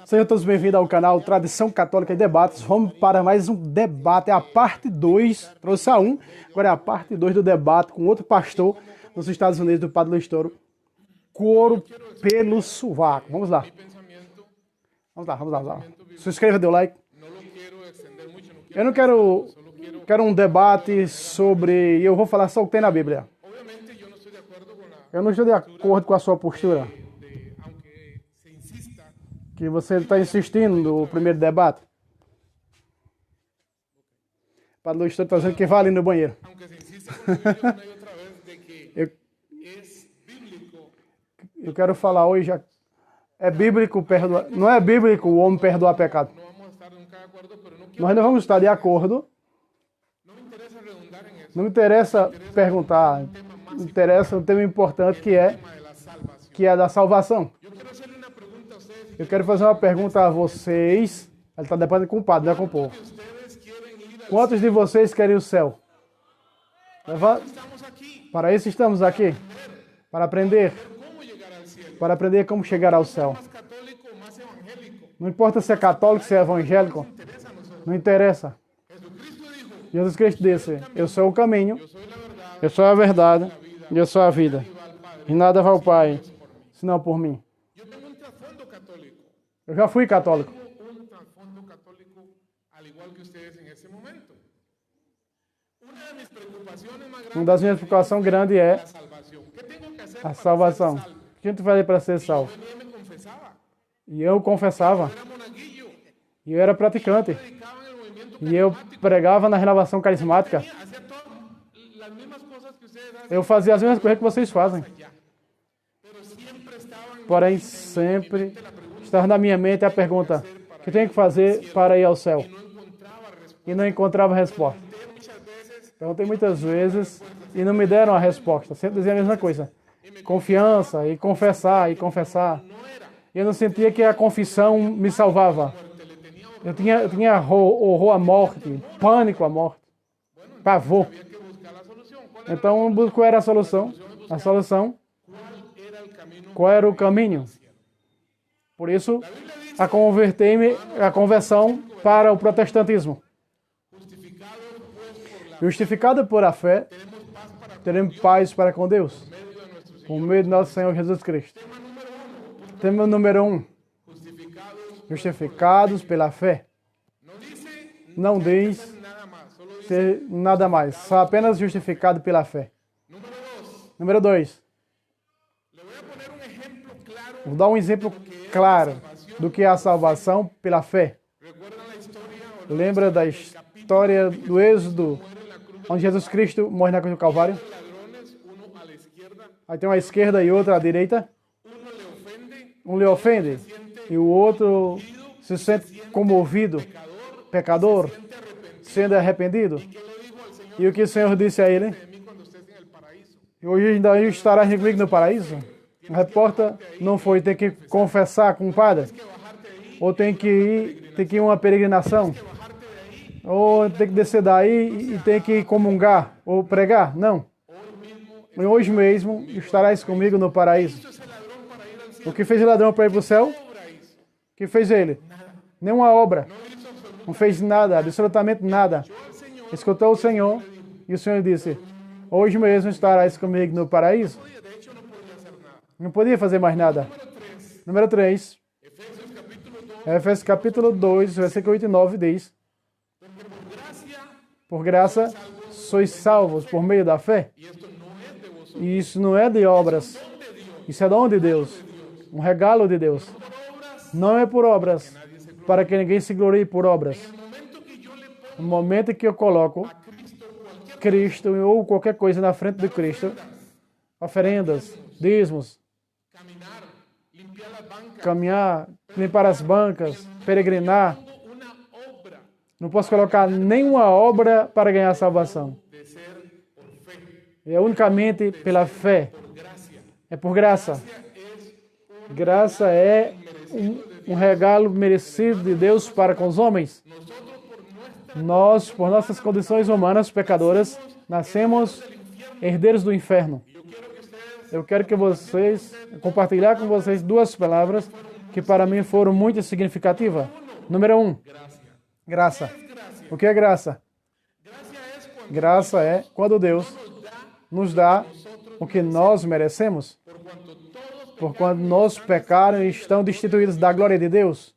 Sejam todos bem-vindos ao canal Tradição Católica e Debates. Vamos para mais um debate, é a parte 2, trouxe a 1, agora é a parte 2 do debate com outro pastor nos Estados Unidos, do Padre Luiz Toro. Couro pelo sovaco. Vamos lá. Vamos lá. Se inscreva, dê o like. Eu não quero um debate sobre... Eu vou falar só o que tem na Bíblia. Eu não estou de acordo com a sua postura. Que você está insistindo no primeiro debate. O Padre Luiz está dizendo que vai ali no banheiro. Eu quero falar hoje, é bíblico perdoar, não é bíblico o homem perdoar pecado. Nós não vamos estar de acordo. Não interessa perguntar, interessa um tema importante que é da salvação. Eu quero fazer uma pergunta a vocês. Ele está debatendo com o padre, não é com o povo. Quantos de vocês querem o céu? Para isso estamos aqui. Para aprender como chegar ao céu. Não importa se é católico, se é evangélico. Não interessa. Jesus Cristo disse: eu sou o caminho, eu sou a verdade e eu sou a vida. E nada vai ao Pai, senão por mim. Eu já fui católico. Uma das minhas preocupações grandes é a salvação. O que a gente faz para ser salvo? E eu confessava. E eu era praticante. E eu pregava na renovação carismática. Eu fazia as mesmas coisas que vocês fazem. Porém, sempre estava na minha mente a pergunta: o que tenho que fazer para ir ao céu? E não encontrava resposta. Perguntei muitas vezes e não me deram a resposta. Sempre dizia a mesma coisa. Confiança e confessar. E eu não sentia que a confissão me salvava. Eu tinha horror à morte, pânico à morte, pavor. Então, qual era a solução? A solução, qual era o caminho? Por isso, a conversão para o protestantismo. Justificado por a fé, teremos paz para com Deus, por meio de nosso Senhor Jesus Cristo. Tema número 1. Justificados pela fé. Não diz ter nada mais, só apenas justificado pela fé. Número 2. Vou dar um exemplo claro do que é a salvação pela fé. Lembra da história do Êxodo, onde Jesus Cristo morre na cruz do Calvário? Aí tem uma à esquerda e outra à direita. Um lhe ofende e o outro se sente comovido, pecador, sendo arrependido. E o que o Senhor disse a ele? Hoje ainda estarás comigo no paraíso? A resposta não foi: tem que confessar com o padre, ou tem que ir uma peregrinação, ou tem que descer daí e tem que comungar ou pregar. Não. Hoje mesmo estarás comigo no paraíso. O que fez o ladrão para ir para o céu? O que fez ele? Nenhuma obra. Não fez nada, absolutamente nada. Escutou o Senhor e o Senhor disse: hoje mesmo estarás comigo no paraíso. Não podia fazer mais nada. Número 3. Efésios capítulo 2, versículo 8 e 9 diz: por graça sois salvos por meio da fé. E isso não é de obras. Isso é dom de Deus. Um regalo de Deus. Não é por obras, para que ninguém se glorie por obras. No momento que eu coloco Cristo ou qualquer coisa na frente de Cristo, oferendas, dízimos, caminhar, limpar as bancas, peregrinar, não posso colocar nenhuma obra para ganhar salvação. É unicamente pela fé. É por graça. Graça é um regalo merecido de Deus para com os homens. Nós, por nossas condições humanas pecadoras, nascemos herdeiros do inferno. Eu quero que vocês, compartilhar com vocês duas palavras que para mim foram muito significativas. Número 1, graça. O que é graça? Graça é quando Deus nos dá o que nós merecemos, porquanto nossos pecados estão destituídos da glória de Deus.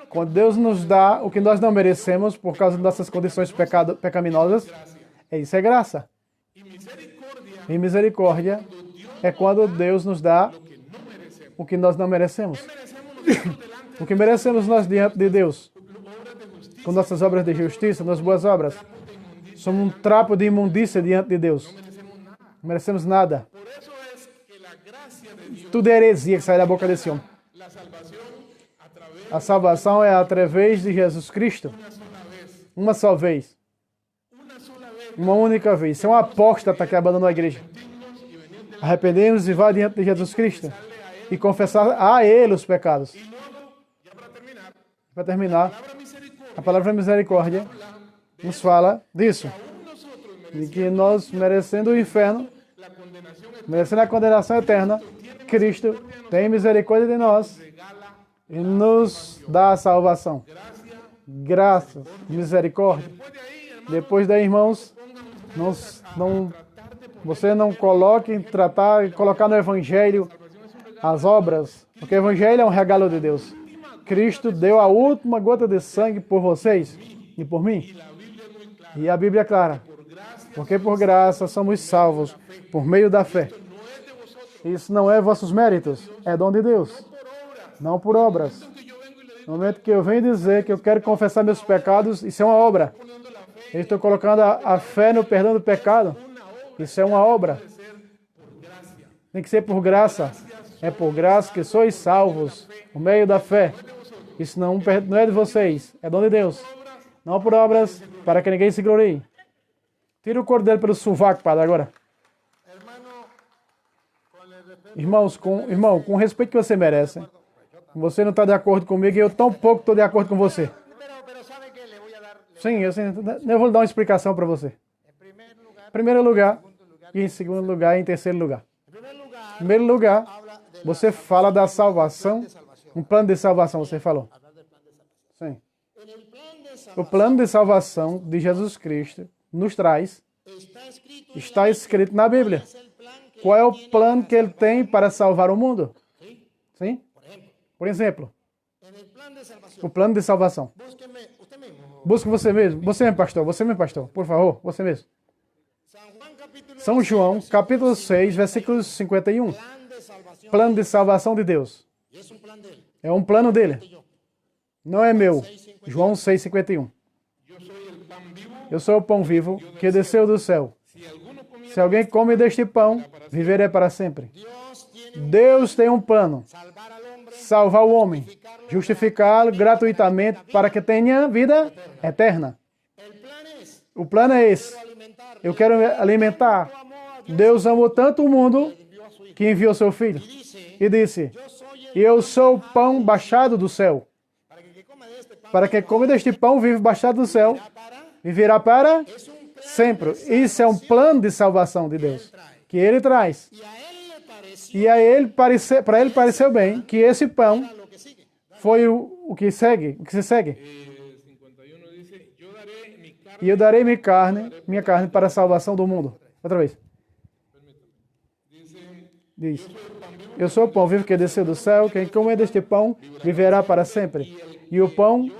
Quando Deus nos dá o que nós não merecemos por causa das nossas condições pecaminosas, isso é graça. E misericórdia é quando Deus nos dá o que nós não merecemos. O que merecemos nós diante de Deus, com nossas obras de justiça, nas boas obras. Somos um trapo de imundícia diante de Deus. Não merecemos nada. Tudo é heresia que sai da boca desse homem. A salvação é através de Jesus Cristo. Uma só vez. Uma única vez. Isso é um apóstata que abandonou a igreja. Arrependemos e vá diante de Jesus Cristo e confessar a Ele os pecados. Para terminar, a palavra misericórdia nos fala disso. De que nós, merecendo o inferno, merecendo a condenação eterna, Cristo tem misericórdia de nós e nos dá a salvação. Graças, misericórdia. Depois daí, irmãos, você não coloque em colocar no Evangelho as obras, porque o Evangelho é um regalo de Deus. Cristo deu a última gota de sangue por vocês e por mim. E a Bíblia é clara. Porque por graça somos salvos por meio da fé. Isso não é vossos méritos, é dom de Deus. Não por obras. No momento que eu venho dizer que eu quero confessar meus pecados, isso é uma obra. Eu estou colocando a fé no perdão do pecado. Isso é uma obra. Tem que ser por graça. É por graça que sois salvos por meio da fé. Isso não é de vocês, é dom de Deus. Não por obras, para que ninguém se glorie. Tira o cordeiro pelo sovaco, padre, agora. Irmãos, com o respeito que você merece. Você não está de acordo comigo e eu tão pouco estou de acordo com você. Sim, eu vou dar uma explicação para você. Em primeiro lugar, e em segundo lugar, e em terceiro lugar. Em primeiro lugar, você fala da salvação. Um plano de salvação, você falou. Sim. O plano de salvação de Jesus Cristo nos traz, está escrito na Bíblia. Qual é o plano que ele tem para salvar o mundo? Sim? Por exemplo, o plano de salvação. Busque você mesmo. Você mesmo, pastor. Você mesmo, pastor. Por favor, você mesmo. São João, capítulo 6, versículo 51. Plano de salvação de Deus. É um plano dele. Não é meu. João 6, 51. Eu sou o pão vivo que desceu do céu. Se alguém come deste pão, viverá para sempre. Deus tem um plano. Salvar o homem. Justificá-lo gratuitamente para que tenha vida eterna. O plano é esse. Eu quero alimentar. Deus amou tanto o mundo que enviou seu Filho. E disse, eu sou o pão baixado do céu. Para que come deste pão, vive baixado do céu, viverá para sempre. Isso é um plano de salvação de Deus, que Ele traz. E para ele pareceu bem que esse pão foi o que se segue. E eu darei minha carne para a salvação do mundo. Outra vez. Diz, eu sou o pão vivo que desceu do céu, quem comer deste pão viverá para sempre. E o pão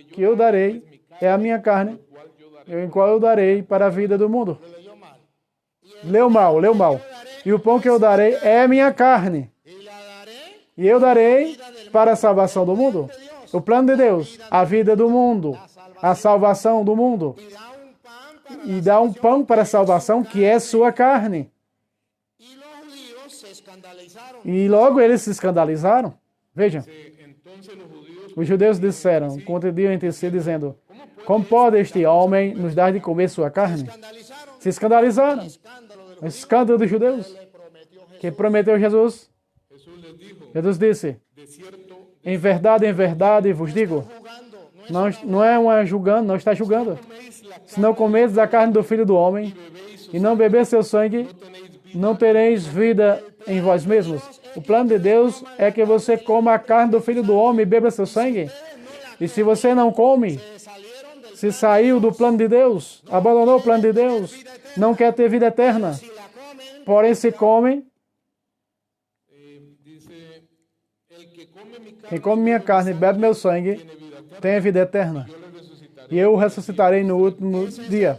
que eu darei é a minha carne, em qual eu darei para a vida do mundo. Leu mal. E o pão que eu darei é a minha carne. E eu darei para a salvação do mundo. O plano de Deus, a vida do mundo, a salvação do mundo. E dá um pão para a salvação que é sua carne. E logo eles se escandalizaram. Vejam. Os judeus disseram, contendiam entre si, dizendo, como pode este homem nos dar de comer sua carne? Se escandalizaram. O escândalo dos judeus. Que prometeu Jesus. Jesus disse, em verdade vos digo. Não é uma julgando, não está julgando. Se não comedes a carne do Filho do Homem e não beber seu sangue, não tereis vida em vós mesmos. O plano de Deus é que você coma a carne do Filho do Homem e beba seu sangue. E se você não come, se saiu do plano de Deus, abandonou o plano de Deus, não quer ter vida eterna. Porém, se comem, quem come minha carne e bebe meu sangue, tem a vida eterna. E eu o ressuscitarei no último dia.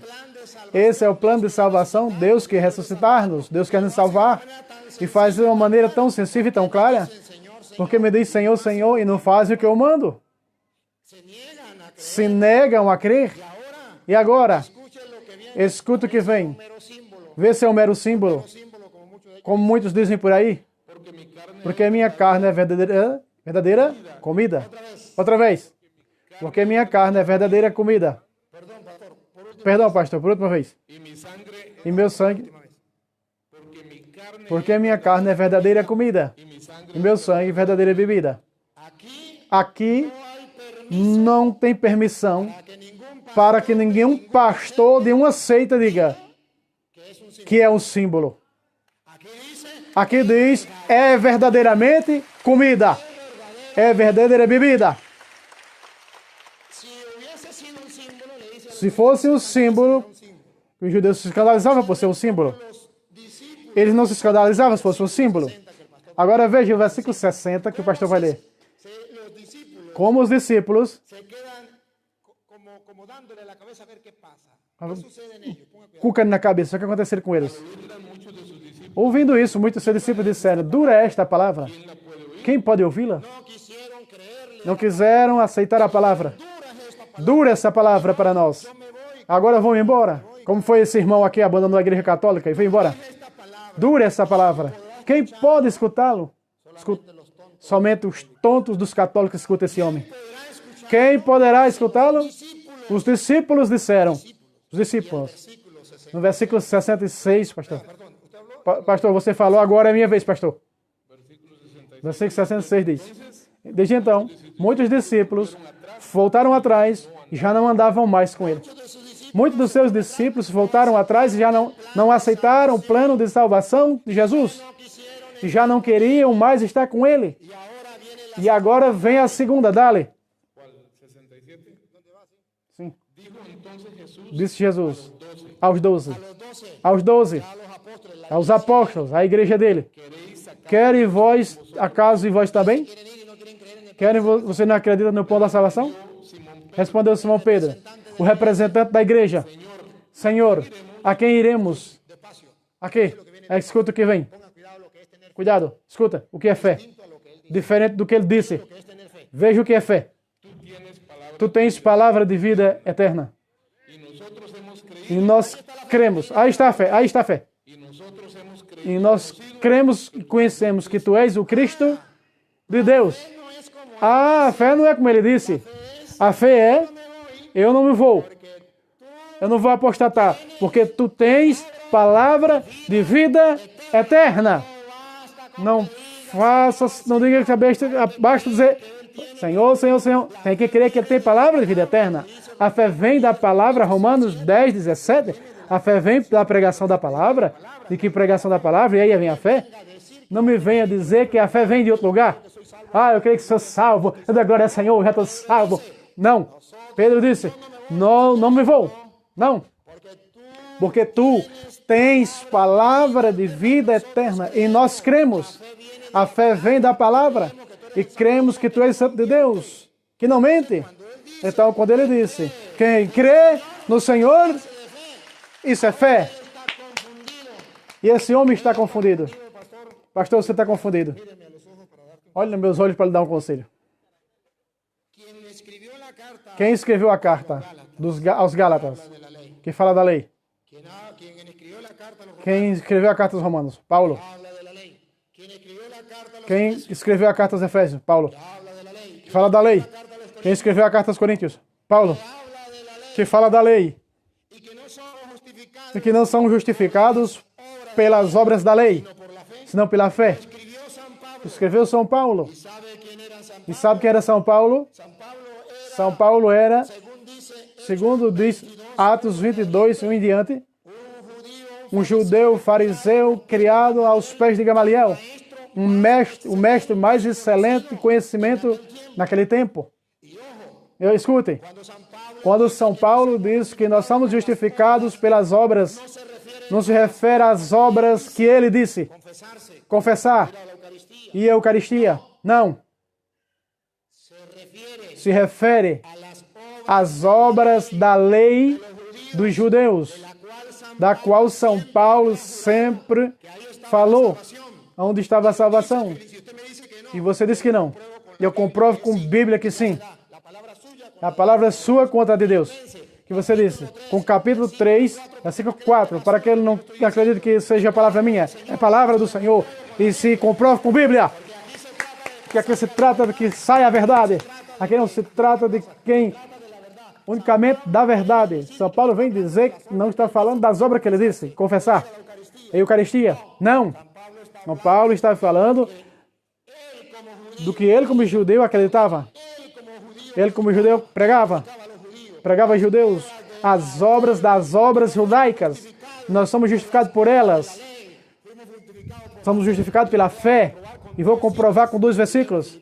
Esse é o plano de salvação. Deus quer ressuscitar-nos. Deus quer nos salvar. E faz de uma maneira tão sensível e tão clara. Porque me diz Senhor, Senhor, e não faz o que eu mando. Se negam a crer. E agora, escuta o que vem. Vê se é um mero símbolo. Como muitos dizem por aí. Porque minha carne é verdadeira comida. Outra vez. Porque minha carne é verdadeira comida. Perdão, pastor, por última vez. E meu sangue. Porque minha carne é verdadeira comida. E meu sangue é verdadeira bebida. Aqui não tem permissão para que nenhum pastor de uma seita diga que é um símbolo. Aqui diz, é verdadeiramente comida. É verdadeira bebida. Se fosse um símbolo, os judeus se escandalizavam por ser um símbolo. Eles não se escandalizavam se fosse um símbolo. Agora veja o versículo 60 que o pastor vai ler. Como os discípulos cucam na cabeça, o que aconteceu com eles? Ouvindo isso, muitos seus discípulos disseram, dura é esta palavra. Quem pode ouvi-la? Não quiseram aceitar a palavra. Dura essa palavra para nós. Agora vamos embora. Como foi esse irmão aqui, abandonou a igreja católica e foi embora. Dura essa palavra. Quem pode escutá-lo? Somente os tontos dos católicos escutam esse homem. Quem poderá escutá-lo? Os discípulos disseram. Os discípulos. No versículo 66, pastor. Pastor, você falou, agora é minha vez, pastor. Versículo 66 diz. Desde então, muitos discípulos voltaram atrás e já não andavam mais com ele. Muitos dos seus discípulos voltaram atrás e já não aceitaram o plano de salvação de Jesus. E já não queriam mais estar com ele. E agora vem a segunda, dale. Sim. Disse Jesus aos 12. Aos 12. Aos apóstolos, à igreja dele. Querem vós, acaso e vós também? Querem você não acredita no pão da salvação? Respondeu Simão Pedro, o representante da igreja. Senhor, a quem iremos? A quê? Escuta o que vem. Cuidado, escuta o que é fé. Diferente do que ele disse. Veja o que é fé. Tu tens palavra de vida eterna. E nós cremos. Aí está a fé, aí está a fé. E nós cremos e conhecemos que tu és o Cristo de Deus. A fé não é como ele disse. A fé é, eu não vou apostatar, porque tu tens palavra de vida eterna. Não faça, não diga que basta dizer, Senhor, Senhor, Senhor. Tem que crer que ele tem palavra de vida eterna. A fé vem da palavra, Romanos 10, 17. A fé vem da pregação da palavra. De que pregação da palavra? E aí vem a fé. Não me venha dizer que a fé vem de outro lugar. Eu creio que sou salvo. Eu dou glória ao Senhor, eu já estou salvo. Não. Pedro disse, não me vou. Não. Porque tu tens palavra de vida eterna. E nós cremos. A fé vem da palavra. E cremos que tu és santo de Deus. Que não mente. Então, quando ele disse, quem crê no Senhor, isso é fé. E esse homem está confundido. Pastor, você está confundido. Olhe nos meus olhos para lhe dar um conselho. Quem escreveu a carta aos Gálatas, que fala da lei? Quem escreveu a carta aos Romanos? Paulo. Quem escreveu a carta aos Efésios? Paulo. Que fala da lei. Quem escreveu a carta aos Coríntios? Paulo. Que fala da lei. E que não são justificados pelas obras da lei, senão pela fé. Escreveu São Paulo. E sabe quem era São Paulo? São Paulo era, segundo diz Atos 22, 1 em diante, um judeu fariseu criado aos pés de Gamaliel. o mestre mais excelente de conhecimento naquele tempo. Escutem, quando São Paulo diz que nós somos justificados pelas obras, não se refere às obras que ele disse, confessar e a Eucaristia. Não. Se refere às obras da lei dos judeus, da qual São Paulo sempre falou, onde estava a salvação. E você disse que não. Eu comprovo com Bíblia que sim. A palavra é sua contra a de Deus. Que você disse, com capítulo 3, versículo 4, para que ele não acredite que seja a palavra minha, é a palavra do Senhor. E se comprova com Bíblia, que aqui se trata de que saia a verdade. Aqui não se trata de quem unicamente da verdade. São Paulo vem dizer que não está falando das obras que ele disse, confessar, a Eucaristia. Não. São Paulo está falando do que ele como judeu acreditava. Ele como judeu pregava aos judeus as obras das obras judaicas. Nós somos justificados por elas. Somos justificados pela fé. E vou comprovar com 2 versículos.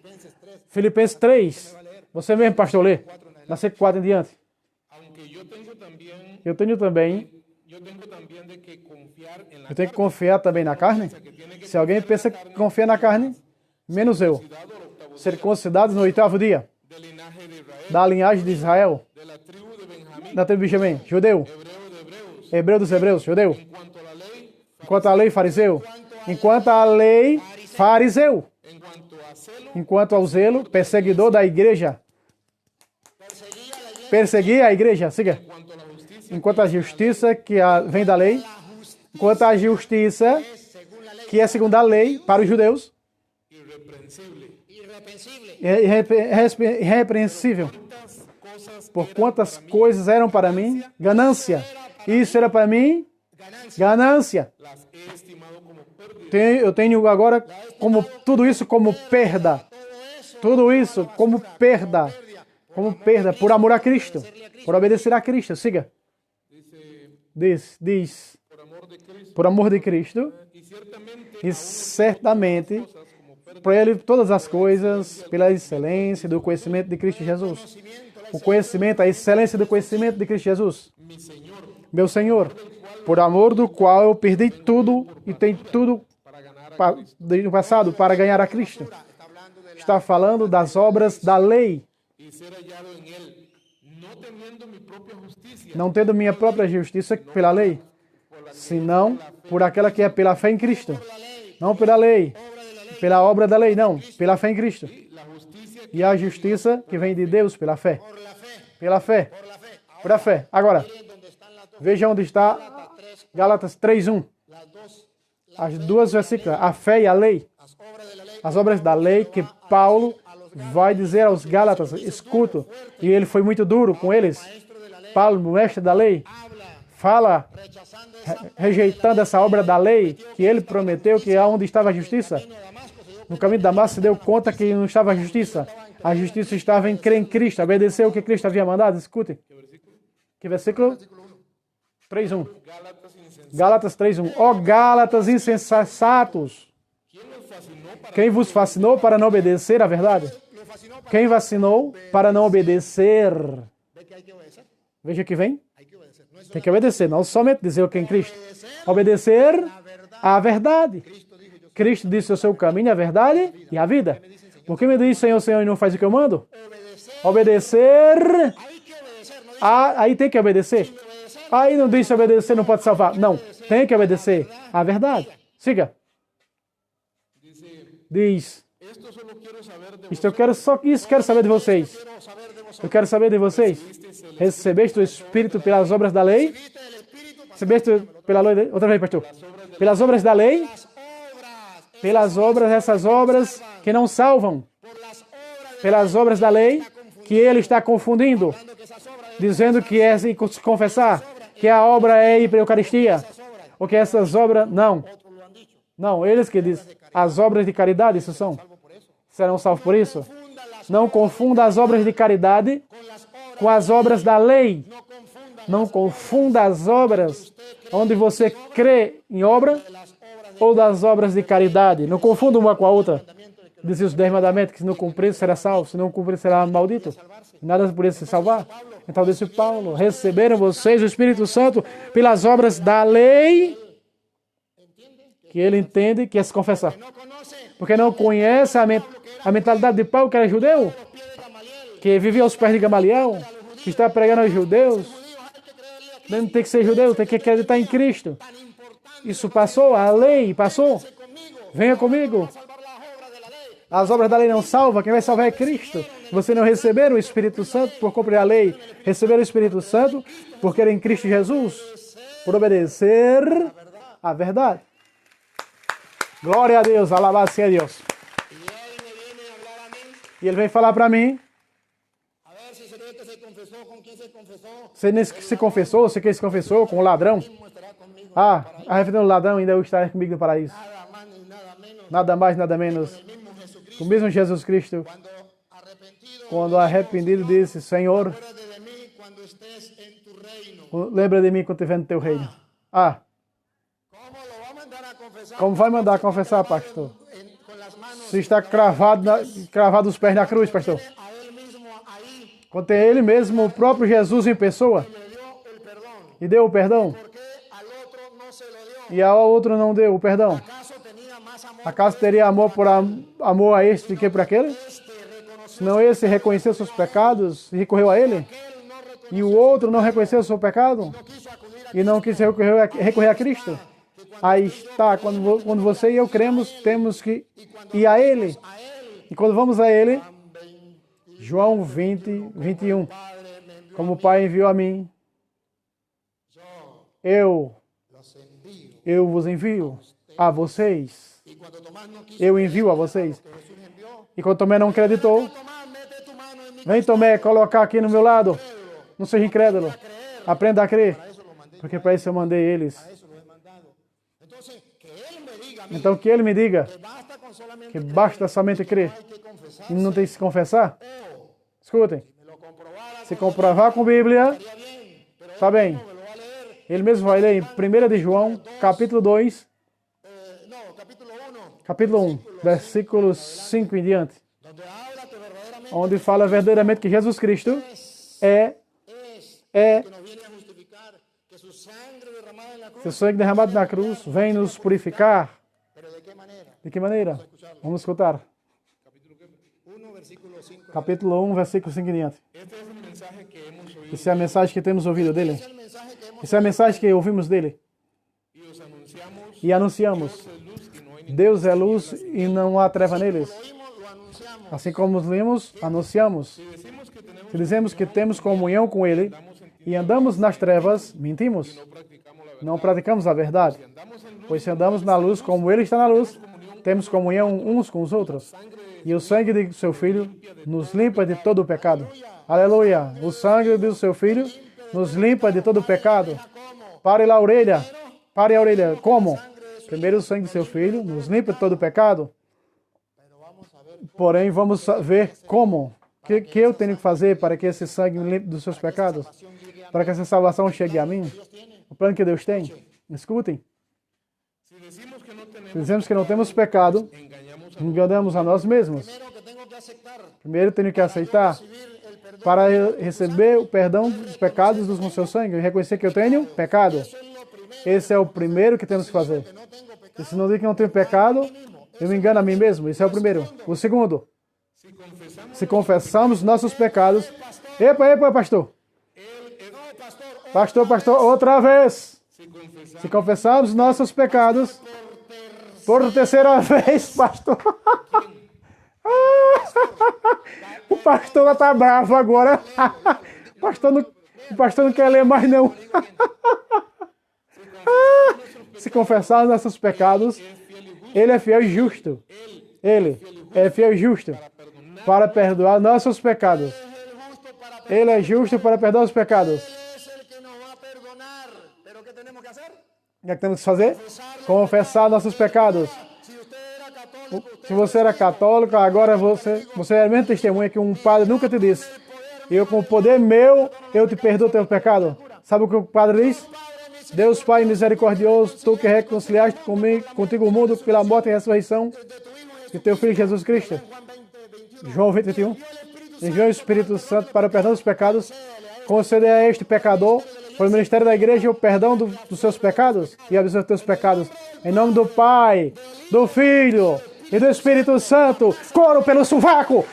Filipenses 3. Você mesmo, pastor, lê. Versículo 4 em diante. Eu tenho que confiar também na carne. Se alguém pensa que confia na carne, menos eu. Circuncidados no 8º dia. Da linhagem de Israel. Da tribo de Benjamim, judeu. Hebreu dos hebreus, judeu. Enquanto a lei, fariseu. Enquanto a lei, fariseu. Enquanto ao zelo, perseguidor da igreja. Perseguir a igreja, siga. Enquanto a justiça que vem da lei. Enquanto a justiça que é segundo a lei para os judeus. Irrepreensível. Por quantas coisas eram para mim ganância. Isso era para mim ganância. Eu tenho agora como tudo isso como perda. Tudo isso como perda. Como perda por amor a Cristo. Por obedecer a Cristo. Siga. Diz. Por amor de Cristo. E certamente para ele todas as coisas pela excelência do conhecimento de Cristo Jesus. O conhecimento, a excelência do conhecimento de Cristo Jesus. Meu Senhor, por amor do qual eu perdi tudo e tenho tudo no passado para ganhar a Cristo. Está falando das obras da lei. Não tendo minha própria justiça pela lei, senão por aquela que é pela fé em Cristo. Não pela lei, pela obra da lei, não. Pela fé em Cristo. E a justiça que vem de Deus pela fé. Pela fé. Pela fé. Agora, veja onde está Gálatas 3:1. As 2 versículos, a fé e a lei. As obras da lei que Paulo vai dizer aos Gálatas, escuto, e ele foi muito duro com eles. Paulo, mestre da lei, fala, rejeitando essa obra da lei, que ele prometeu que onde estava a justiça. No caminho de Damasco se deu conta que não estava a justiça. A justiça estava em crer em Cristo, obedecer o que Cristo havia mandado. Escutem. Que versículo? 3:1. Gálatas 3:1. Ó Gálatas insensatos! Quem vos fascinou para não obedecer à verdade? Quem vacinou para não obedecer? Veja que vem. Tem que obedecer, não somente dizer o que é em Cristo. Obedecer à verdade. Cristo disse o seu caminho, a verdade e a vida. Por que me diz Senhor, Senhor, e não faz o que eu mando? Obedecer. Aí tem que obedecer. Aí não diz obedecer, não pode salvar. Não, tem que obedecer à verdade. Siga. Diz. Quero saber de vocês. Eu quero saber de vocês. Recebeste o Espírito pelas obras da lei? Recebeste pela lei? Outra vez, pastor. Pelas obras da lei? Pelas obras, essas obras que não salvam. Pelas obras da lei que ele está confundindo. Dizendo que é se confessar. Que a obra é ir para a Eucaristia. Ou que essas obras... Não. Não, eles que dizem. As obras de caridade, isso são. Serão salvos por isso. Não confunda as obras de caridade com as obras da lei. Não confunda as obras onde você crê em obra ou das obras de caridade. Não confunda uma com a outra. Dizem os 10 mandamentos que se não cumprir será salvo, se não cumprir será maldito. Nada por isso se salvar. Então disse Paulo, receberam vocês o Espírito Santo pelas obras da lei, que ele entende que é se confessar. Porque não conhece a mentalidade de Paulo, que era judeu, que vivia aos pés de Gamaliel, que está pregando aos judeus. Não tem que ser judeu, tem que acreditar em Cristo. Isso passou, a lei passou. Venha comigo. As obras da lei não salvam, quem vai salvar é Cristo. Você não receberam o Espírito Santo por cumprir a lei. Receberam o Espírito Santo por querer em Cristo Jesus, por obedecer a verdade. Glória a Deus, alabado seja Deus. E ele vem falar para mim. Você nem se confessou, você que se confessou com o ladrão. Arrependendo o ladrão, ainda eu estarei comigo no paraíso. Nada mais, nada menos. O mesmo Jesus Cristo, quando arrependido, disse: Senhor, lembra de mim quando estiver no teu reino. Como vai mandar confessar, pastor? Se está cravado os pés na cruz, pastor. Quando tem ele mesmo, o próprio Jesus em pessoa, e deu o perdão, e ao outro não deu o perdão. Acaso teria amor a este do que por aquele? Senão esse reconheceu seus pecados e recorreu a ele, e o outro não reconheceu o seu pecado e não quis recorrer a Cristo. Aí está, quando você e eu cremos, temos que ir a ele. E quando vamos a ele, João 20, 21, como o Pai enviou a mim, eu vos envio a vocês. Eu envio a vocês. E quando Tomé não acreditou, vem Tomé colocar aqui no meu lado. Não seja incrédulo. Aprenda a crer. Porque para isso eu mandei eles. Então que ele me diga que basta somente crer e não tem que se confessar. Escutem. Se comprovar com a Bíblia, está bem. Ele mesmo vai ler em 1 de João, capítulo 2, capítulo 1, versículos 5 em diante, onde fala verdadeiramente que Jesus Cristo é seu sangue derramado na cruz vem nos purificar. De que maneira? Vamos escutar. Capítulo 1, versículo 5 em diante. Essa é a mensagem que temos ouvido dele. Essa é a mensagem que ouvimos dele. E anunciamos. Deus é luz e não há treva neles. Assim como vimos, anunciamos. Se dizemos que temos comunhão com ele e andamos nas trevas, mentimos. Não praticamos a verdade. Pois se andamos na luz como ele está na luz, temos comunhão uns com os outros. E o sangue de seu Filho nos limpa de todo o pecado. Aleluia! O sangue do seu Filho nos limpa de todo o pecado. Pare a orelha. Pare a orelha. Como? Primeiro o sangue do seu Filho nos limpa de todo o pecado. Porém, vamos ver como. O que eu tenho que fazer para que esse sangue me limpe dos seus pecados? Para que essa salvação chegue a mim? O plano que Deus tem. Escutem. Se dizemos que não temos pecado, enganamos a nós mesmos. Primeiro tenho que aceitar para receber o perdão dos pecados com seu sangue e reconhecer que eu tenho pecado. Esse é o primeiro que temos que fazer. E se não diz que não tenho pecado, eu me engano a mim mesmo. Esse é o primeiro. O segundo, se confessamos nossos pecados... Epa, pastor. Pastor, outra vez. Se confessarmos nossos pecados por terceira vez, pastor. O pastor está bravo agora. O pastor não quer ler mais não. Se confessarmos nossos pecados, ele é fiel e justo. Ele é fiel e justo para perdoar nossos pecados. Ele é justo para perdoar os pecados. O que temos que fazer? Confessar nossos pecados. Se você era católico, agora você é mesmo testemunha que um padre nunca te disse: eu com o poder meu, eu te perdoo teu pecado. Sabe o que o padre diz? Deus Pai misericordioso, tu que reconciliaste contigo o mundo pela morte e ressurreição de teu Filho Jesus Cristo. João 20, 21. Enviou o Espírito Santo para o perdão dos pecados. Conceder a este pecador, por ministério da igreja, o perdão dos seus pecados e absolver os teus pecados. Em nome do Pai, do Filho e do Espírito Santo. Coro pelo sovaco!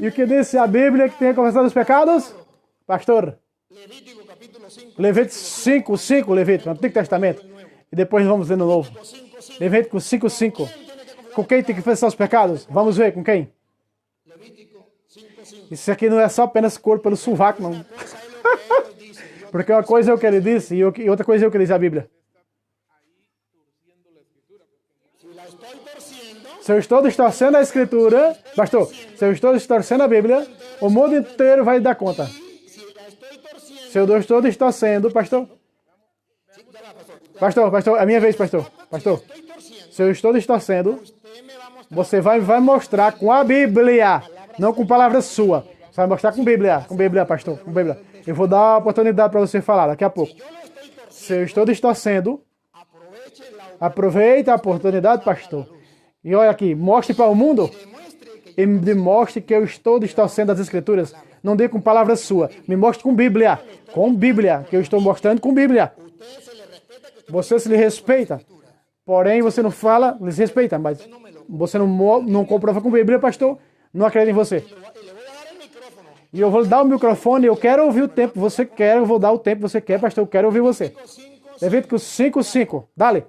E o que disse a Bíblia que tem confessado os pecados? Pastor? Levítico 5:5, Levítico, Antigo Testamento. E depois vamos ver no Novo. Levítico 5:5. Com quem tem que confessar os pecados? Vamos ver com quem? Isso aqui não é só apenas cor pelo sovaco, não. Porque uma coisa é o que ele disse e outra coisa é o que diz a Bíblia. Se eu estou distorcendo a Escritura, pastor, se eu estou distorcendo a Bíblia, o mundo inteiro vai dar conta. Se eu estou distorcendo, pastor, é a minha vez, pastor, se eu estou distorcendo, você vai mostrar com a Bíblia, não com palavras suas. Você vai mostrar com Bíblia, pastor, com Bíblia. Eu vou dar a oportunidade para você falar daqui a pouco. Se eu estou distorcendo, aproveite a oportunidade, pastor. E olha aqui, mostre para o mundo e me demonstre que eu estou distorcendo as Escrituras. Não dê com palavras suas. Me mostre com Bíblia. Com Bíblia, que eu estou mostrando com Bíblia. Você se lhe respeita. Porém, você não fala, lhe respeita, mas você não comprova com Bíblia, pastor. Não acredito em você. E eu vou dar o microfone, eu quero ouvir o tempo que você quer, eu vou dar o tempo que você quer, pastor, eu quero ouvir você. Levítico 5:5. Dale.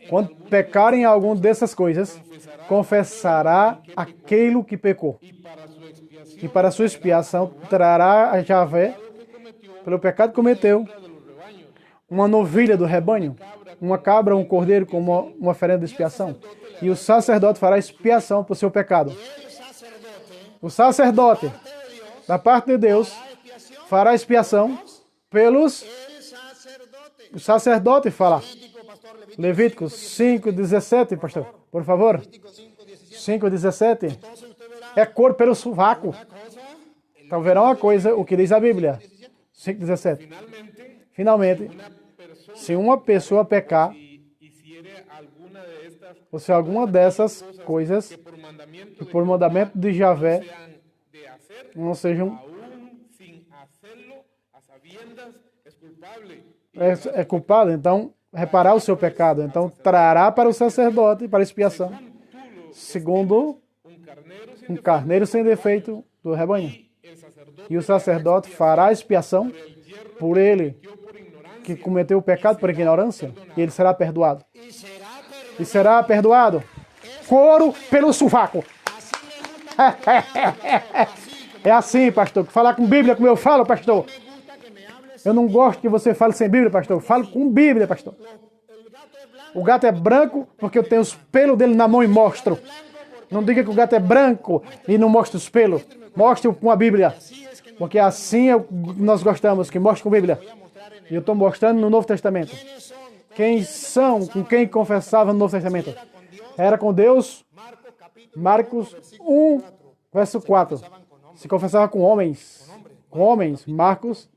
Quando pecarem alguma dessas coisas, confessará aquilo que pecou. E para sua expiação trará a Javé, pelo pecado que cometeu, uma novilha do rebanho, uma cabra, um cordeiro como uma oferenda de expiação. E o sacerdote fará expiação por seu pecado. O sacerdote, da parte de Deus, fará expiação pelos... O sacerdote fala. Levítico 5:17, pastor, por favor. 5:17. É cor pelo sovaco. Então verão uma coisa, o que diz a Bíblia. 5:17. Finalmente, se uma pessoa pecar, ou se alguma dessas coisas, que por mandamento de Javé, não sejam... É culpado, então... reparar o seu pecado. Então, trará para o sacerdote, para a expiação, segundo um carneiro sem defeito do rebanho. E o sacerdote fará expiação por ele que cometeu o pecado por ignorância, e ele será perdoado. E será perdoado. Couro pelo sovaco. É assim, pastor. Falar com Bíblia como eu falo, pastor. Eu não gosto que você fale sem Bíblia, pastor. Eu falo com Bíblia, pastor. O gato é branco porque eu tenho os pelos dele na mão e mostro. Não diga que o gato é branco e não mostre os pelos. Mostre com a Bíblia. Porque assim nós gostamos, que mostre com a Bíblia. E eu estou mostrando no Novo Testamento. Quem são, com quem confessava no Novo Testamento? Era com Deus. Marcos 1, verso 4. Se confessava com homens. Com homens. Marcos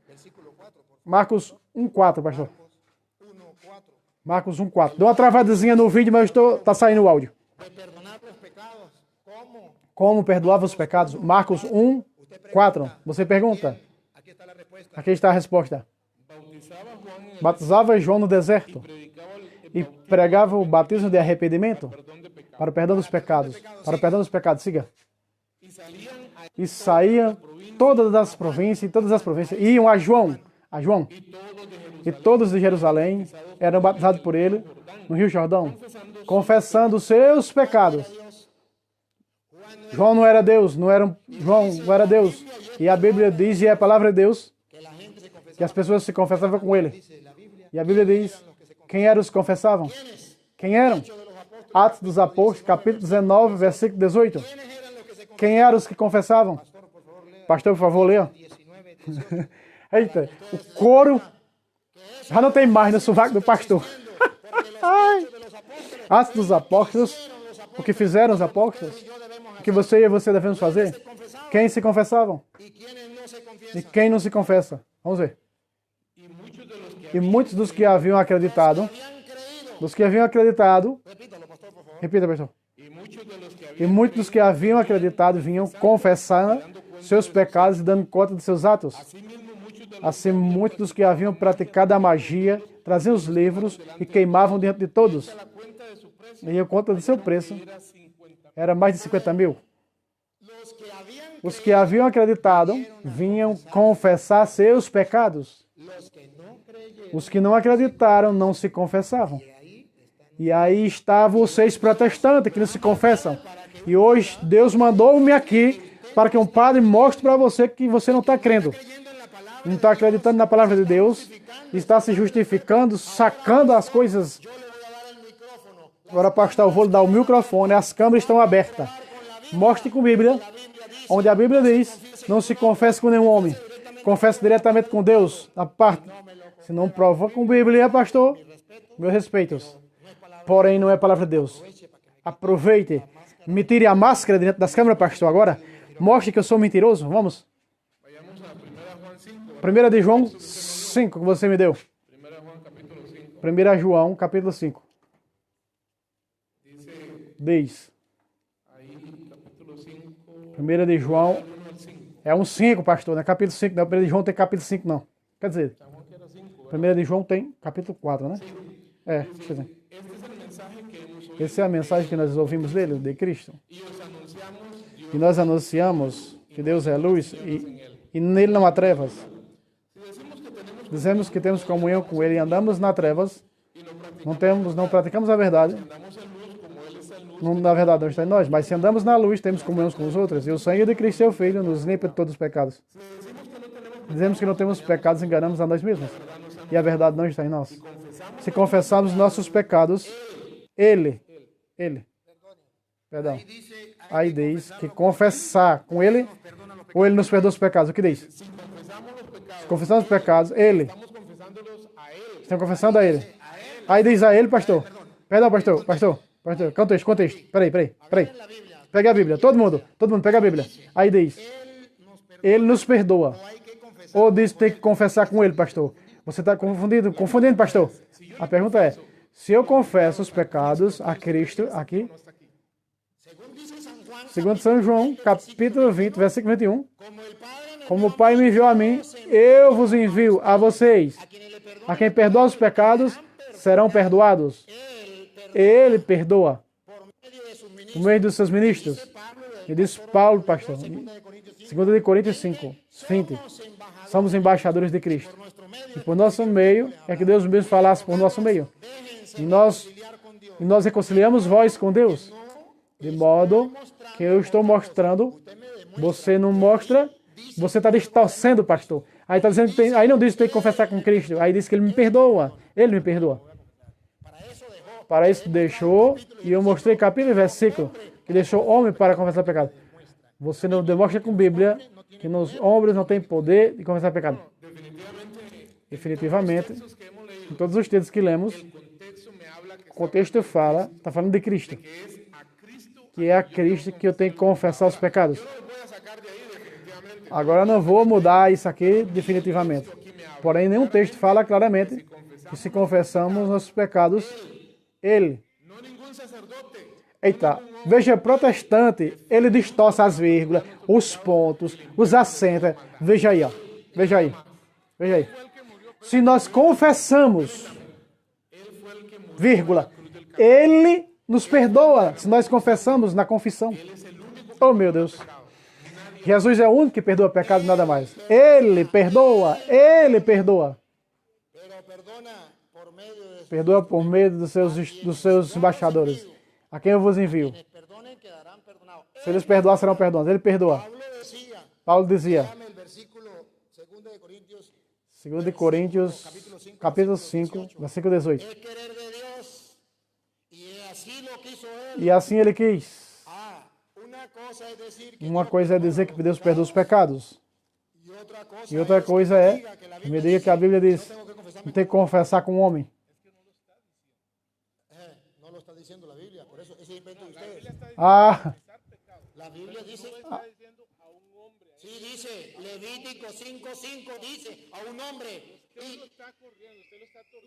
1:4, pastor. Marcos 1:4. Deu uma travadazinha no vídeo, mas tá saindo o áudio. Como perdoava os pecados? Marcos 1:4. Você pergunta? Aqui está a resposta. Batizava João no deserto e pregava o batismo de arrependimento para o perdão dos pecados. Para o perdão dos pecados, siga. E saíam todas as províncias, iam a João. E todos de Jerusalém eram batizados por ele no Rio Jordão, confessando os seus pecados. João não era Deus. E a Bíblia diz, e é a palavra de Deus, que as pessoas se confessavam com ele. E a Bíblia diz, quem eram os que confessavam? Quem eram? Atos dos Apóstolos, capítulo 19, versículo 18. Quem eram os que confessavam? Pastor, por favor, leia. Eita, o couro já não tem mais no sovaco do pastor. Atos dos Apóstolos, o que fizeram os apóstolos? que você e você devemos fazer? Quem se confessavam? E quem não se confessa? Vamos ver. E muitos dos que haviam acreditado, repita, pastor. E muitos dos que haviam acreditado vinham confessar seus pecados e dando conta de seus atos. Assim, muitos dos que haviam praticado a magia traziam os livros e queimavam diante de todos. E a conta do seu preço era mais de 50 mil. Os que haviam acreditado vinham confessar seus pecados. Os que não acreditaram não se confessavam. E aí estavam os 6 protestantes que não se confessam. E hoje Deus mandou-me aqui para que um padre mostre para você que você não está crendo. Não está acreditando na palavra de Deus. Está se justificando, sacando as coisas. Agora, pastor, eu vou lhe dar o microfone. As câmeras estão abertas. Mostre com a Bíblia, onde a Bíblia diz, não se confesse com nenhum homem. Confesse diretamente com Deus, na parte. Se não prova com a Bíblia, pastor, meus respeitos. Porém, não é palavra de Deus. Aproveite. Me tire a máscara dentro das câmeras, pastor, agora. Mostre que eu sou mentiroso. Vamos. 1 de João 5, que você me deu. 1 João, capítulo 5. Diz. 1 de João é um 5, pastor, não é capítulo 5, não. 1 de João tem capítulo 5, não. Quer dizer, 1 de João tem capítulo 4, né? É, quer dizer. Essa é a mensagem que nós ouvimos dele, de Cristo. E nós anunciamos que Deus é luz e nele não há trevas. Dizemos que temos comunhão com ele e andamos nas trevas. Não praticamos a verdade. Não, na verdade, não está em nós, mas se andamos na luz, temos comunhão com os outros. E o sangue de Cristo, seu Filho, nos limpa de todos os pecados. Dizemos que não temos pecados, enganamos a nós mesmos. E a verdade não está em nós. Se confessarmos nossos pecados, perdão. Aí diz que confessar com ele, ou ele nos perdoa os pecados. O que diz? Se confessamos os pecados, ele. Estão confessando a ele. Aí diz a ele, pastor. Perdão, pastor. Contexto. Peraí. Pega a Bíblia. Todo mundo pega a Bíblia. Aí diz, ele nos perdoa. Ou diz que tem que confessar com ele, pastor. Você está confundindo, pastor? A pergunta é, se eu confesso os pecados a Cristo, aqui, segundo São João, capítulo 20, versículo 21, como o Pai me enviou a mim, eu vos envio a vocês. A quem perdoa os pecados, serão perdoados. Ele perdoa por meio dos seus ministros. E diz Paulo, pastor, 2 Coríntios 5, 20. Somos embaixadores de Cristo. E por nosso meio, é que Deus mesmo falasse por nosso meio. E nós reconciliamos vós com Deus. De modo que eu estou mostrando, você não mostra, você está distorcendo, pastor. Aí, tá dizendo que aí não diz que tem que confessar com Cristo. Aí diz que ele me perdoa. Ele me perdoa. Para isso deixou, e eu mostrei capítulo e versículo, que deixou homem para confessar pecado. Você não demonstra com Bíblia que nos homens não tem poder de confessar pecado. Definitivamente, em todos os textos que lemos, o contexto fala, está falando de Cristo. Que é a Cristo que eu tenho que confessar os pecados. Agora eu não vou mudar isso aqui definitivamente. Porém, nenhum texto fala claramente que se confessamos nossos pecados, ele. Eita, veja, protestante, ele distorce as vírgulas, os pontos, os acentos. Veja aí, ó. Veja aí. Se nós confessamos, vírgula, ele nos perdoa. Se nós confessamos na confissão. Oh, meu Deus. Jesus é o único que perdoa pecado, nada mais. Ele perdoa. Perdoa por meio dos seus embaixadores, a quem eu vos envio. Se eles perdoar, serão perdoados. Ele perdoa. Paulo dizia, 2 Coríntios, capítulo 5, versículo 18. E assim ele quis. Uma coisa é dizer que Deus perdoa os pecados. E outra coisa é, me diga que a Bíblia diz, não tem que confessar com o homem. Biblia dice, sí, dice, Levítico 5:5 dice, a un hombre.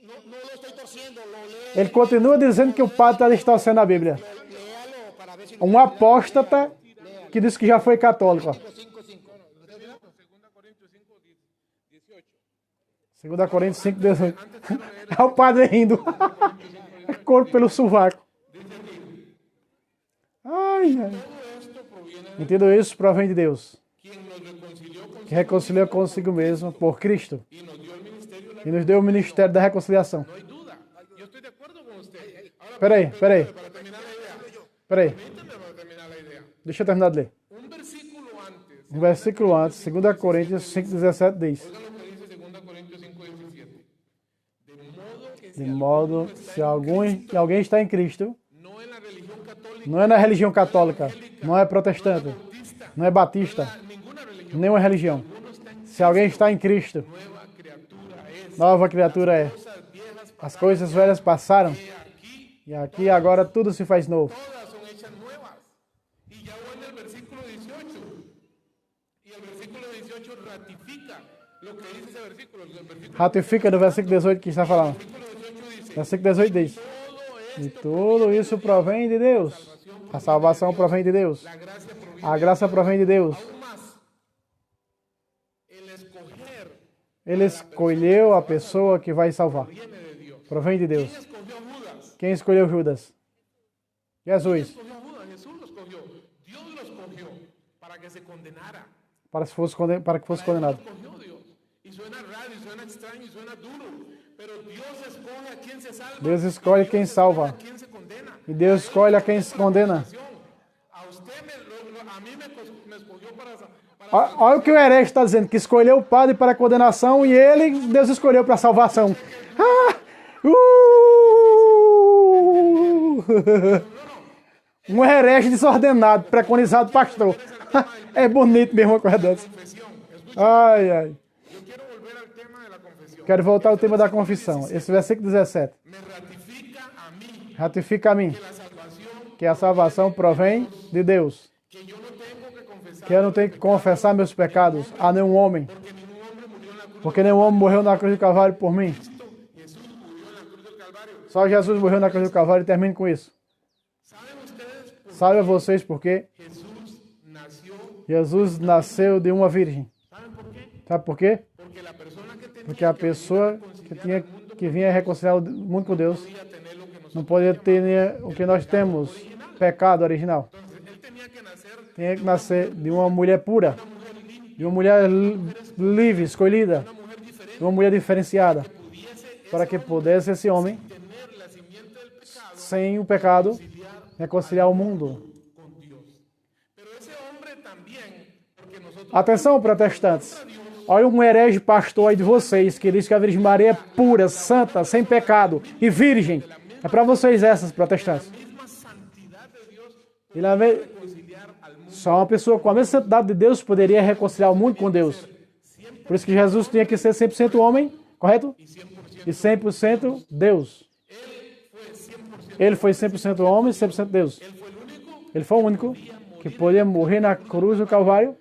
No, no lo estoy torciendo, lo leo. Ele continua dizendo que o padre está distorcendo a Bíblia. Léalo para ver si Um apóstata que diz que já foi católico. 2 Coríntios 5:18. É o padre rindo. Corpo pelo sovaco. Ai, ai. E tudo isso provém de Deus, que reconciliou consigo mesmo por Cristo e nos deu o ministério da reconciliação. Peraí. Deixa eu terminar de ler. Um versículo antes, 2 Coríntios 5:17 diz: de modo, se alguém está em Cristo, não é na religião católica, não é protestante, não é batista, nenhuma religião. Se alguém está em Cristo, nova criatura é. As coisas velhas passaram e aqui agora tudo se faz novo. Todas son hechas nuevas. Y ya voy en el versículo 18. Y el versículo 18 ratifica lo que dice ese versículo. Ratifica no versículo 18 que está falando. Versículo 18 diz: e tudo isso provém de Deus. A salvação provém de Deus. A graça provém de Deus. Ele escolheu a pessoa que vai salvar. Provém de Deus. Quem escolheu Judas? Jesus. Jesús lo escogió. Dios lo escogió para que se condenara. Para que fosse condenado. Escogió Dios. Y suena raro, y suena extraño, y suena duro. Pero Dios escoge a quien se salva. Deus escolhe quem salva. A quien se condena. E Deus escolhe a quem se condena. A usted, a mí me escogió para Olha o que o herege está dizendo, que escolheu o padre para a condenação e ele, Deus escolheu para a salvação. Um herege desordenado, preconizado pastor. É bonito mesmo uma coisa dessa. Ai, ai. Quero voltar ao tema da confissão. Esse versículo 17. Ratifica a mim que a salvação provém de Deus. Que eu não tenho que confessar meus pecados a nenhum homem. Porque nenhum homem morreu na cruz do Calvário por mim. Só Jesus morreu na cruz do Calvário e termino com isso. Sabe vocês por quê? Jesus nasceu de uma virgem. Sabe por quê? Porque a pessoa que vinha reconciliar o mundo com Deus não podia ter o que nós temos, pecado original. Tinha que nascer de uma mulher pura, de uma mulher livre, escolhida, de uma mulher diferenciada, para que pudesse esse homem, sem o pecado, reconciliar o mundo. Atenção, protestantes. Olha um herege pastor aí de vocês, que diz que a Virgem Maria é pura, santa, sem pecado e virgem. É para vocês essas, protestantes. Só uma pessoa com a mesma santidade de Deus poderia reconciliar o mundo com Deus. Por isso que Jesus tinha que ser 100% homem, correto? E 100% Deus. Ele foi 100% homem e 100% Deus. Ele foi o único que podia morrer na cruz do Calvário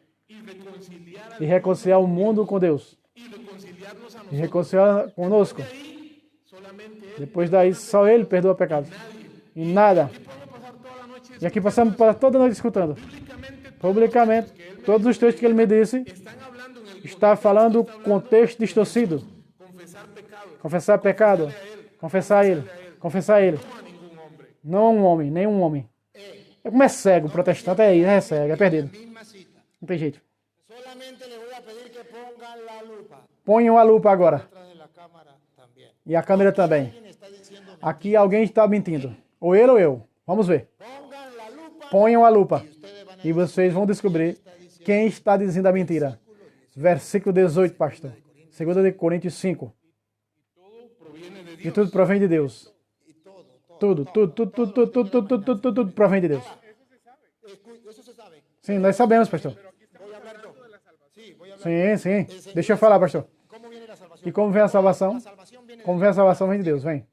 e reconciliar o mundo com Deus. E reconciliar conosco. Depois daí, só Ele perdoa pecados. E nada. E aqui passamos para toda noite escutando. Publicamente, todos os textos que Ele me disse, está falando contexto distorcido. Confessar pecado. Confessar Ele. Confessar Ele. Não um homem, nenhum homem. Como é cego, protestante é cego, é perdido. Não tem jeito. Ponham a lupa agora. E a câmera também. Aqui alguém está mentindo. Ou ele ou eu. Vamos ver. Ponham a lupa. E vocês vão descobrir quem está dizendo a mentira. Versículo 18, pastor. 2 Coríntios 5. E tudo provém de Deus. Tudo provém de Deus. Sim, nós sabemos, pastor. Sim. Deixa eu falar, pastor. E como vem a salvação? Como vem a salvação, vem de Deus. Vem.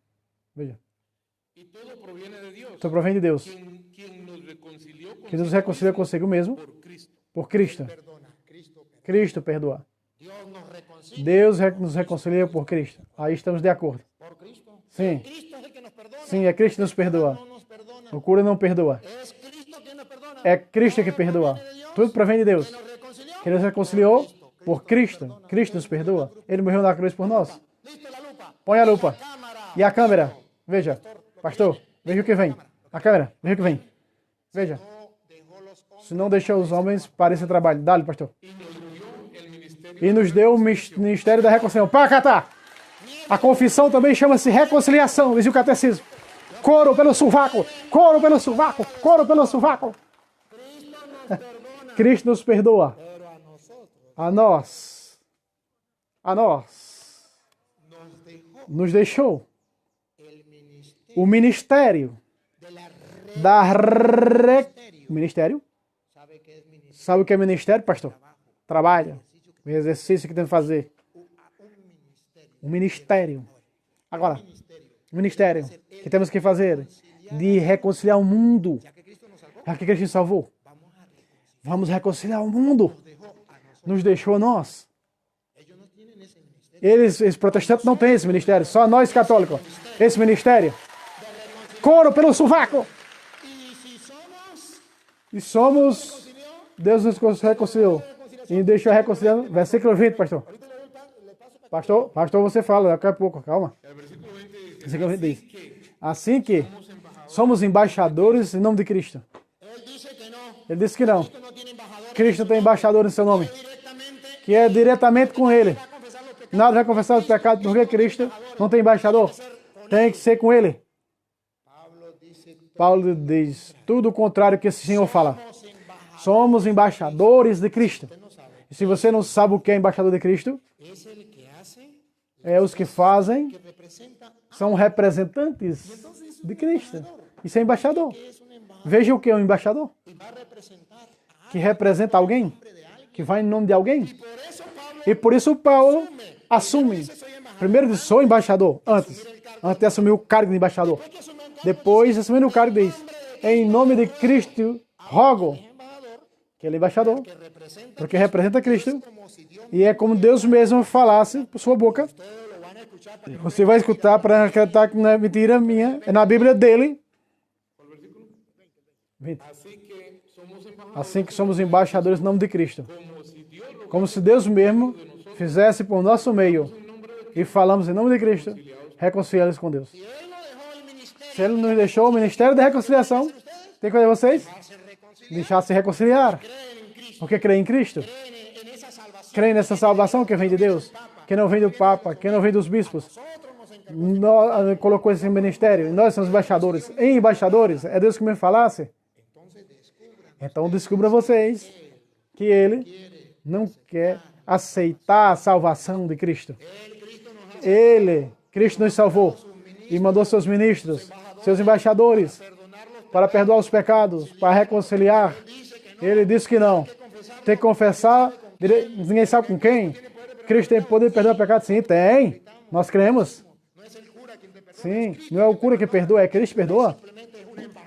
Veja. Tudo provém de Deus. reconcilió que nos reconcilia consigo mesmo por Cristo. por Cristo. Perdona. Cristo perdona. Cristo perdoa. Dios nos reconcilia Deus nos reconcilia por Cristo. Aí estamos de acordo. por Cristo. Sim, Cristo es el que nos perdona. sim, é Cristo que nos perdoa. No nos perdona. O cura não perdoa. Es Cristo quien nos perdona. É Cristo que perdoa. Tudo provém de Deus. Nos reconcilió. Que nos reconciliou por Cristo. Cristo nos perdoa. Ele morreu na cruz por nós. Listo la lupa. Põe a lupa. Cámara. E a câmera? Veja. Pastor, veja o que vem. A câmera, veja o que vem. Veja. No dejó los hombres. Se não deixou os homens para esse trabalho. Dá-lhe, pastor. E nos deu o ministério da reconciliação. Para catar! A confissão também chama-se reconciliação, diz o catecismo. Couro pelo sovaco, couro pelo sovaco, couro pelo sovaco. Cristo nos perdoa. Pero a nosotros A nós. A nós. nos dejó Nos deixou el ministerio o ministério de la da Ministério? ¿Sabe qué es ministerio? Sabe o que é ministério, pastor? Trabalho. O exercício que tem que fazer. O ministério. Agora, o ministério que temos que fazer de reconciliar o mundo. Já que Cristo nos salvou. Vamos reconciliar o mundo. Nos deixou a nós. Eles protestantes não têm esse ministério. Só nós católicos. Esse ministério. Couro pelo sovaco. E somos. Deus nos reconciliou. E deixou reconciliando. Versículo 20, pastor. Pastor, você fala daqui a pouco, calma. Versículo 20 diz: assim que somos embaixadores em nome de Cristo. Él dice que no. Ele disse que não. No tiene embajador. Cristo tem embaixador em seu nome, Directamente que é diretamente com ele. a confesar los pecados. Nada vai confessar os pecados, porque Cristo não tem embaixador. Tem que ser com ele. Pablo dice, Paulo diz tudo o contrário que esse Senhor fala. somos embajadores. Somos embaixadores de Cristo. E se você não sabe o que é embaixador de Cristo, Es el que hace, é os que fazem, que representa. são representantes de Cristo. Isso é embaixador. Veja o que é um embaixador. Y va a representar a Que representa alguém, que vai em nome de alguém. Por eso Pablo E por isso Paulo assume. Primeiro diz, sou embaixador, antes de assumir o cargo de embaixador. Depois, assumindo o cargo, diz, em nome de Cristo, rogo que ele é embaixador, representa porque representa Cristo, como si Dios e é como Deus mesmo falasse por sua boca. todo lo van a escuchar. Você vai escutar para acreditar que não é mentira minha, é na Bíblia dele. 20. Assim que somos embaixadores em nome de Cristo. Como se Deus mesmo fizesse por nosso meio. E falamos em nome de Cristo, reconciliá-los com Deus. Él no dejó el ministerio Se Ele nos deixou o ministério da reconciliação, tem que fazer vocês? para ser reconciliado. Deixar se reconciliar. Creen en Cristo, Porque crê em Cristo. creen en esa salvación. Crê nessa salvação que vem de Deus. Que não vem do Papa, que não vem dos bispos. Nós, colocou esse ministério. E nós somos embaixadores. Em embaixadores, é Deus que me falasse. Então descubra vocês que Ele não quer aceitar a salvação de Cristo. Cristo nos salvou e mandou seus ministros, seus embaixadores, para perdoar os pecados, para reconciliar. Ele disse que não. Tem que confessar, ninguém sabe com quem. Cristo tem poder de perdoar o pecado? Sim, tem. Nós cremos. Sim, não é o cura que perdoa, é Cristo que perdoa.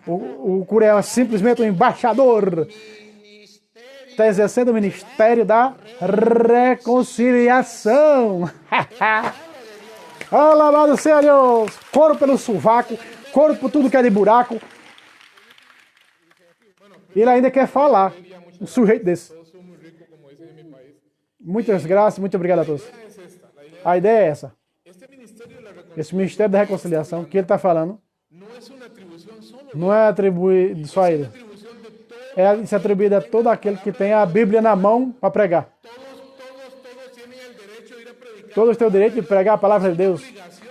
O cura é simplesmente um embaixador. Está exercendo o ministério da reconciliação. Alabado seja Deus. Couro pelo sovaco, couro por tudo que é de buraco. Ele ainda quer falar. Um sujeito desse. Muitas graças, muito obrigado a todos. A ideia é essa. Esse ministério da reconciliação que ele está falando não é atribuído só a ele. É se atribuído a todo aquele que tem a Bíblia na mão para pregar. Todos têm o direito de pregar a palavra de Deus.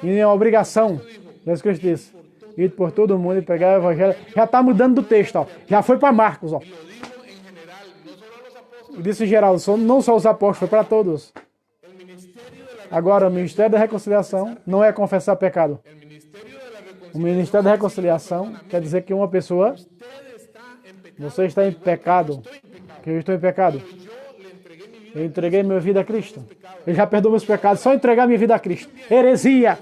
E é uma obrigação. Jesus Cristo disse: ir por todo mundo e pregar o evangelho. Já está mudando do texto. Ó. Já foi para Marcos. Ó. E disse em geral, não só os apóstolos, foi para todos. Agora, o ministério da reconciliação não é confessar pecado. O ministério da reconciliação quer dizer que uma pessoa, você está em pecado, que eu estou em pecado. Eu entreguei minha vida a Cristo. Ele já perdoou meus pecados, só entregar minha vida a Cristo. Heresia!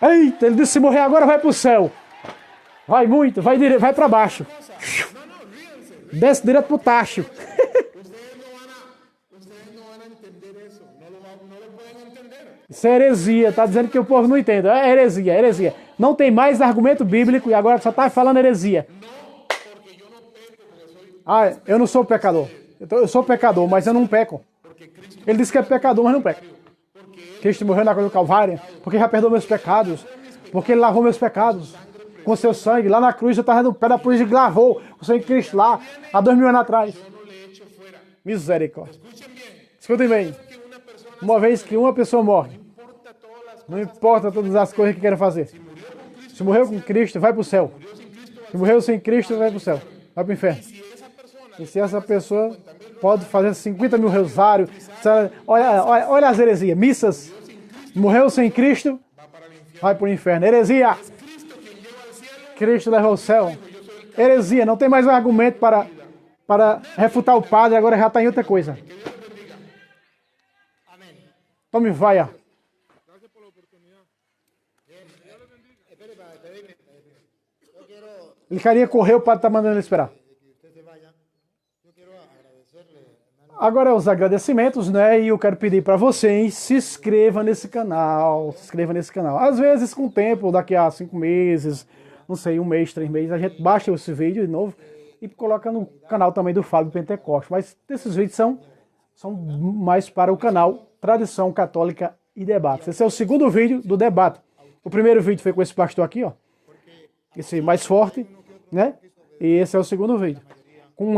Eita, ele disse, se morrer agora vai pro céu. Vai muito, vai direto, vai para baixo. Desce direto pro tacho. Ustedes no van a entender eso, no lo pueden entender. Isso é heresia, tá dizendo que o povo não entende. É heresia, é heresia. Não tem mais argumento bíblico e agora só tá falando heresia. Ah, eu não sou pecador. Eu sou pecador, mas eu não peco. Ele disse que é pecador, mas não peca. Cristo morreu na cruz do Calvário, porque já perdoou meus pecados, porque ele lavou meus pecados com seu sangue. Lá na cruz, eu estava no pé da cruz e lavou o sangue de Cristo lá, há 2000 anos atrás. Misericórdia. Escutem bem. Uma vez que uma pessoa morre, não importa todas as coisas que queira fazer. Se morreu com Cristo, vai para o céu. Se morreu sem Cristo, vai para o céu. Vai para o inferno. E se essa pessoa pode fazer 50 mil rosários, olha as heresias, missas, morreu sem Cristo, vai para o inferno. Heresia! Cristo leva ao céu. Heresia, não tem mais um argumento para refutar o padre, agora já está em outra coisa. Tome vaia. Ele queria correr, o padre está mandando ele esperar. Agora é os agradecimentos, né? E eu quero pedir para vocês, se inscreva nesse canal. Se inscreva nesse canal. Às vezes, com o tempo, daqui a 5 meses, não sei, 1 mês, 3 meses, a gente baixa esse vídeo de novo e coloca no canal também do Fábio Pentecoste. Mas esses vídeos são mais para o canal Tradição Católica e Debates. Esse é o segundo vídeo do debate. O primeiro vídeo foi com esse pastor aqui, ó. Esse mais forte, né? E esse é o segundo vídeo. Com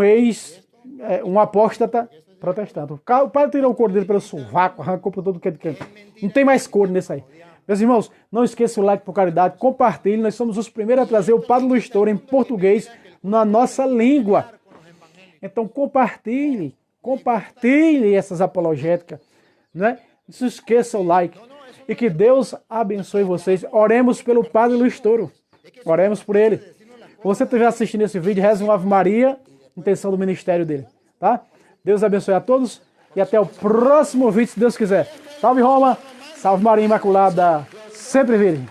um apóstata protestante. O padre tirou o couro dele pelo sovaco, arrancou por todo canto. Não tem mais couro nesse aí. Meus irmãos, não esqueça o like por caridade, compartilhe. Nós somos os primeiros a trazer o Padre Luiz Toro em português na nossa língua. Então compartilhe essas apologéticas, né? Não se esqueça o like. E que Deus abençoe vocês. Oremos pelo Padre Luiz Toro. Oremos por ele. Se você estiver assistindo esse vídeo, reze uma Ave Maria, intenção do ministério dele, tá? Deus abençoe a todos e até o próximo vídeo, se Deus quiser. Salve Roma, salve Maria Imaculada, sempre virgem.